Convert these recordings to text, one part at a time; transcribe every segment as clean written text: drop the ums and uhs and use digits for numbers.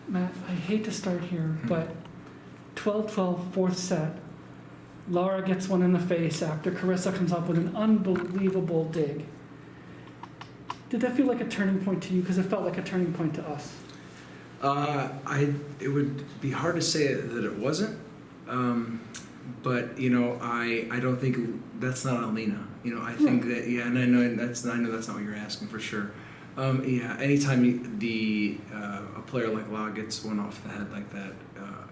Matt, I hate to start here, but 12-12, fourth set. Laura gets one in the face after Carissa comes up with an unbelievable dig. Did that feel like a turning point to you? Because it felt like a turning point to us. It would be hard to say that it wasn't, but I don't think that's not on Lena. I think that and I know that's not what you're asking for sure. Anytime a player like La gets one off the head like that,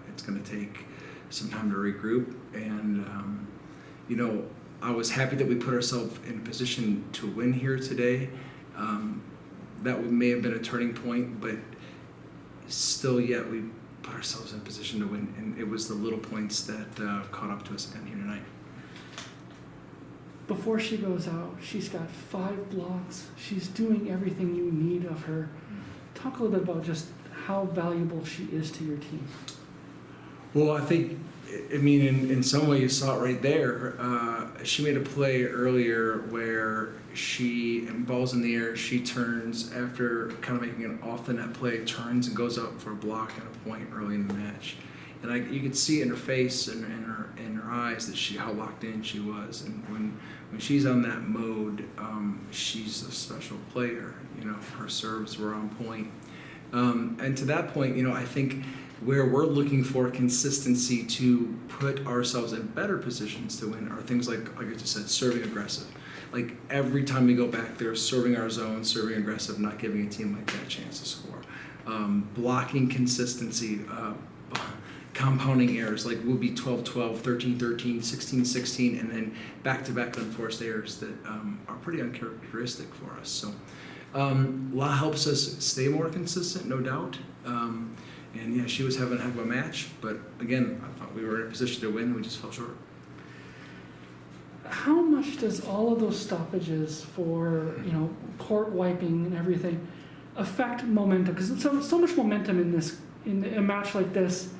it's going to take some time to regroup. And I was happy that we put ourselves in a position to win here today. That may have been a turning point, but still, yet we put ourselves in a position to win, and it was the little points that caught up to us again here tonight. Before she goes out, she's got 5 blocks. She's doing everything you need of her. Talk a little bit about just how valuable she is to your team. Well, I think, in some way you saw it right there. She made a play earlier where ball's in the air, she turns after kind of making an off the net play, turns and goes up for a block and a point early in the match. And you could see in her face and in her eyes that how locked in she was. And when she's on that mode, she's a special player. Her serves were on point. And to that point, I think where we're looking for consistency to put ourselves in better positions to win are things like I just said, serving aggressive. Like every time we go back there, serving our zone, serving aggressive, not giving a team like that a chance to score. Blocking consistency, compounding errors, like we'll be 12-12, 13-13, 16-16, and then back-to-back unforced errors that are pretty uncharacteristic for us. So La helps us stay more consistent, no doubt. And she was having a heck of a match, but again, I thought we were in a position to win, we just fell short. How much does all of those stoppages for, court wiping and everything affect momentum? Because so much momentum in a match like this.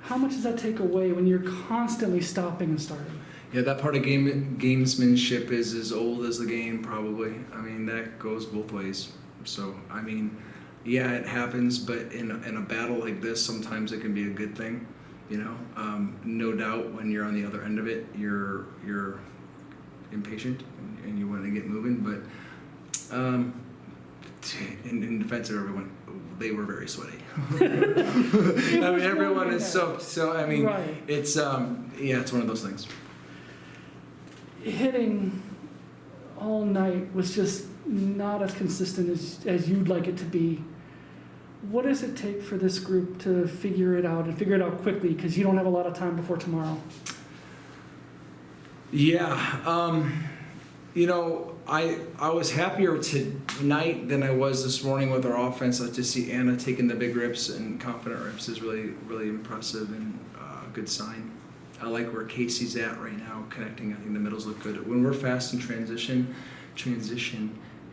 How much does that take away when you're constantly stopping and starting? Yeah, that part of gamesmanship is as old as the game, probably. That goes both ways. So, it happens, but in a battle like this, sometimes it can be a good thing. No doubt when you're on the other end of it, you're impatient and you want to get moving. But in defense of everyone, they were very sweaty. Everyone is soaked. So right. It's it's one of those things. Hitting all night was just not as consistent as you'd like it to be. What does it take for this group to figure it out and figure it out quickly? Because you don't have a lot of time before tomorrow. Yeah, I was happier tonight than I was this morning with our offense. To see Anna taking the big rips and confident rips is really, really impressive and a good sign. I like where Casey's at right now, connecting. I think the middles look good. When we're fast in transition,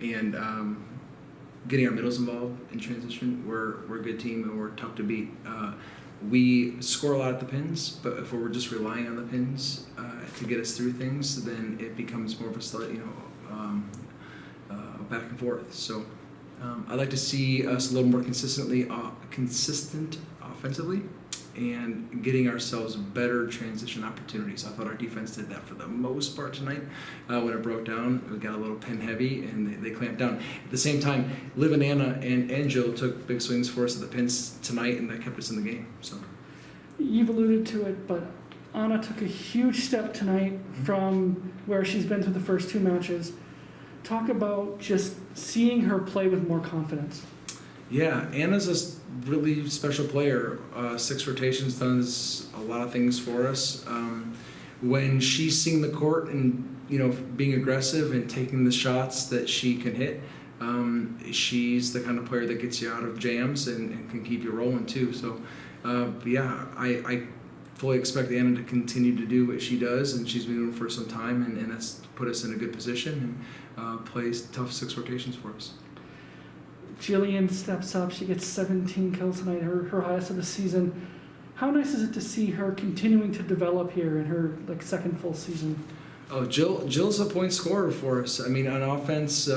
and getting our middles involved in transition, we're a good team and we're tough to beat. We score a lot at the pins, but if we're just relying on the pins to get us through things, then it becomes more of a back and forth. So I'd like to see us a little more consistent offensively and getting ourselves better transition opportunities. I thought our defense did that for the most part tonight. When it broke down, we got a little pin heavy and they clamped down. At the same time, Liv and Anna and Jill took big swings for us at the pins tonight, and that kept us in the game. So you've alluded to it, but Anna took a huge step tonight from where she's been through the first 2 matches. Talk about just seeing her play with more confidence. Yeah, Anna's a really special player. 6 rotations, does a lot of things for us. When she's seeing the court and being aggressive and taking the shots that she can hit, she's the kind of player that gets you out of jams and can keep you rolling too. So, I fully expect Anna to continue to do what she does, and she's been doing it for some time, and that's put us in a good position and plays tough 6 rotations for us. Jillian steps up. She gets 17 kills tonight, her highest of the season. How nice is it to see her continuing to develop here in her second full season? Oh, Jill's a point scorer for us. I mean, on offense,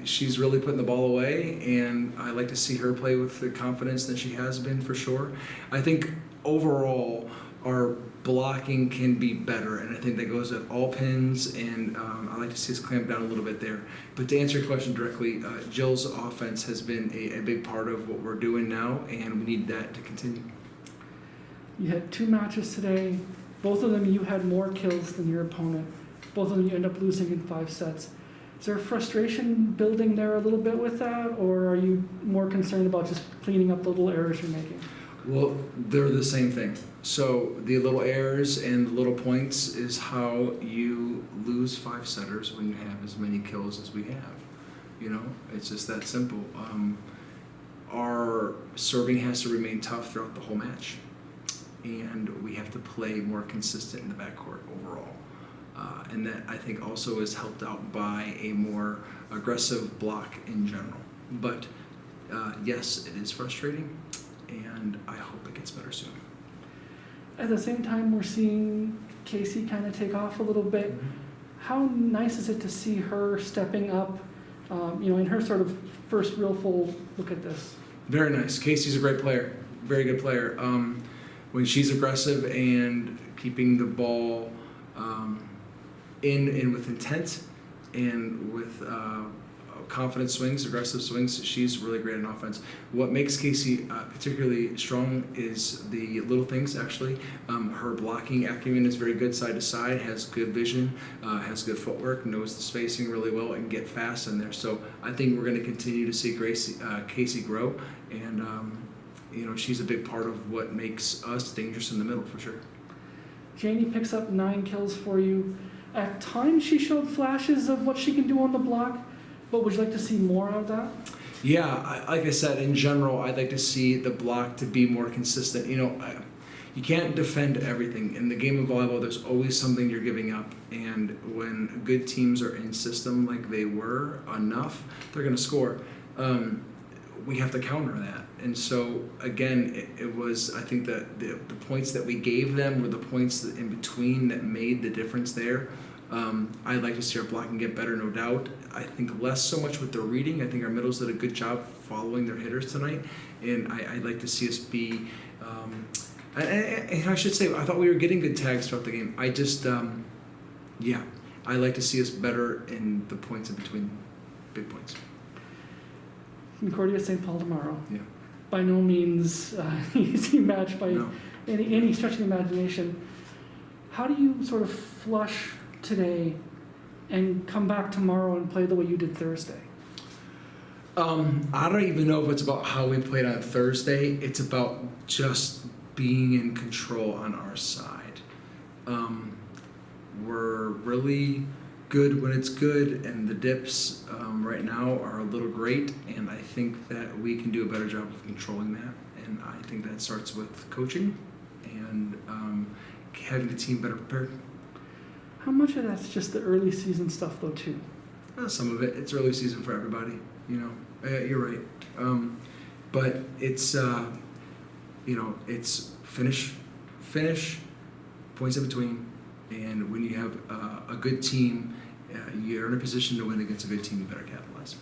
she's really putting the ball away, and I like to see her play with the confidence that she has been for sure. I think overall, our blocking can be better, and I think that goes at all pins, and I like to see us clamp down a little bit there. But to answer your question directly, Jill's offense has been a big part of what we're doing now, and we need that to continue. You had 2 matches today. Both of them you had more kills than your opponent. Both of them you end up losing in 5 sets. Is there frustration building there a little bit with that, or are you more concerned about just cleaning up the little errors you're making? Well, they're the same thing. So the little errors and the little points is how you lose 5 setters when you have as many kills as we have. You know, it's just that simple. Our serving has to remain tough throughout the whole match, and we have to play more consistent in the backcourt overall. And that, I think, also is helped out by a more aggressive block in general. But yes, it is frustrating, and I hope it gets better soon. At the same time, we're seeing Casey kind of take off a little bit. Mm-hmm. How nice is it to see her stepping up, in her sort of first real full look at this? Very nice. Casey's a great player, very good player. When she's aggressive and keeping the ball in with intent and with confident swings, aggressive swings, she's really great in offense. What makes Casey particularly strong is the little things, actually. Her blocking acumen is very good side to side, has good vision, has good footwork, knows the spacing really well, and get fast in there. So I think we're going to continue to see Casey grow, and she's a big part of what makes us dangerous in the middle, for sure. Janie picks up 9 kills for you. At times she showed flashes of what she can do on the block, but would you like to see more of that? Yeah, like I said, in general, I'd like to see the block to be more consistent. You can't defend everything. In the game of volleyball, there's always something you're giving up, and when good teams are in system like they were enough, they're going to score. We have to counter that. And so, again, it was, I think that the points that we gave them were the points that in between that made the difference there. I'd like to see our blocking get better, no doubt. I think less so much with the reading. I think our middles did a good job following their hitters tonight. And I'd like to see us be, and I should say, I thought we were getting good tags throughout the game. I just, I'd like to see us better in the points in between big points. Concordia St. Paul tomorrow. Yeah. By no means easy match by No. any stretch of the imagination. How do you sort of flush today and come back tomorrow and play the way you did Thursday? I don't even know if it's about how we played on Thursday. It's about just being in control on our side. We're really good when it's good, and the dips right now are a little great, and I think that we can do a better job of controlling that, and I think that starts with coaching and having the team better prepared. How much of that's just the early season stuff, though, too? Some of it. It's early season for everybody, you're right. But it's, it's finish, points in between, and when you have a good team, you're in a position to win against a good team, you better capitalize.